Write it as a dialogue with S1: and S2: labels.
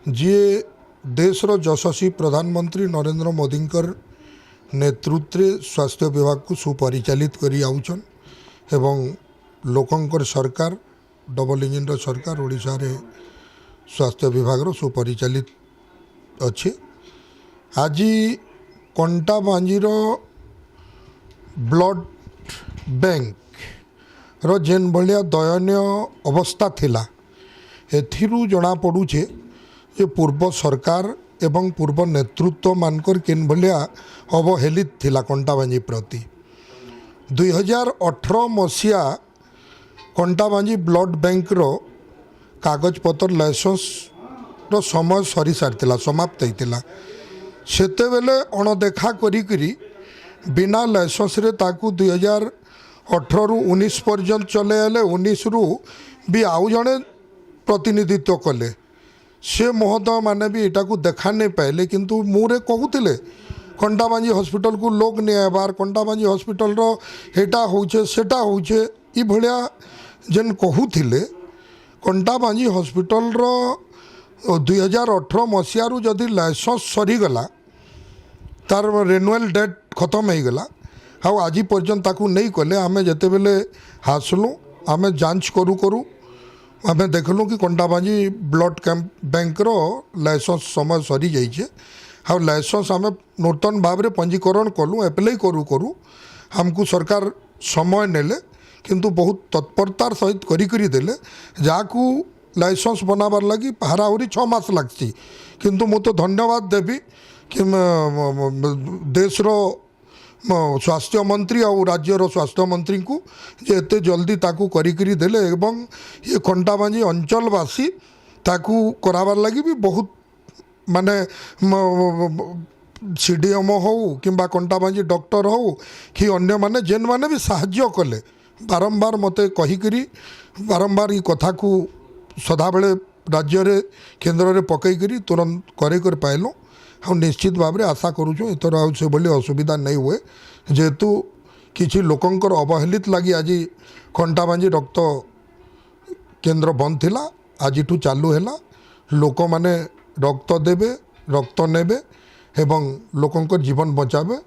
S1: जी देशर यशस्वी प्रधानमंत्री नरेंद्र मोदींकर नेतृत्व स्वास्थ्य विभाग को सुपरिचालित करी आउछन एवं लोकंकर सरकार डबल इंजिन सरकार ओडिशा रे स्वास्थ्य विभाग रो सुपरिचालित अच्छे। आज कंटा बांजीर ब्लड बैंक रो जेन भलिया दयनीय अवस्था थिला एथिरू जना पड़ुछे जे पूर्व सरकार एवं पूर्व नेतृत्व मानकर केन भलिया अवहेलित थिला कंटाबांजी प्रति 2018 मसीहा कंटाबांजी ब्लड बैंक रो कागज पत्र लाइसेंस रो समय सरी सारी समाप्त होता सेते बेले अणदेखा करी बिना लाइसेंस रे ताकू 2018 रु 19 पर्यंत चले आले 19 रु भी आउ जड़े प्रतिनिधित्व कले से महोदय माने भी एटा को देखा नहीं पाइले किंतु मुरे कहूले कंटाबांजी हॉस्पिटल को लोग नहीं आबार कंटाबांजी हॉस्पिटल रो एटा होचे सेटा होचे ई भलिया जेन कहूले कंटाबांजी हॉस्पिटल रो 2018 मसीह रु जदि लाइसेंस सरीगला तार रिन्यूअल डेट खत्म हो गला हाँ आज पर्यंत ताकू नहीं कले आमे जेते बेले हासलु आमे जांच करू करू आमे देखलु कि कंटाबांजी ब्लड कैंप बैंक रो लाइसेंस समय सरी जाइए हाँ लाइसेंस आमे नूतन भाव में पंजीकरण कलु एप्लाई करू करू हमको सरकार समय नेले किंतु बहुत तत्परतार सहित करी देले जाकू लाइसेंस बनाबार लगी हाराहुरी 6 मास लगती किंतु मु तो धन्यवाद देवी कि देश रो स्वास्थ्य मंत्री और राज्यर स्वास्थ्य मंत्री को जे एते जल्दी ताकू करी देले एवं ये कंटाबांजी अंचलवासी ताकू कराबार लगी भी बहुत माने सीडीएमओ हो किंबा कंटाबांजी डॉक्टर हो कि अन्य माने जेन माने भी साहाय्य कले बारंबार मते कहीकरी बारंबार ये कथा को सदाबले राज्य रे केंद्र रे पकई करी तुरंत करे कर पाइलु हम निश्चित भाव में आशा करूँ एथर आ से भली असुविधा नहीं हुए जेहेतु किसी लोकंकर अवहेलित लगी आज कंटाबांजी रक्त केंद्र बंद थिला आज चालू है लोक माने रक्त देवे रक्त नेबे एवं लोकंकर जीवन बचावे।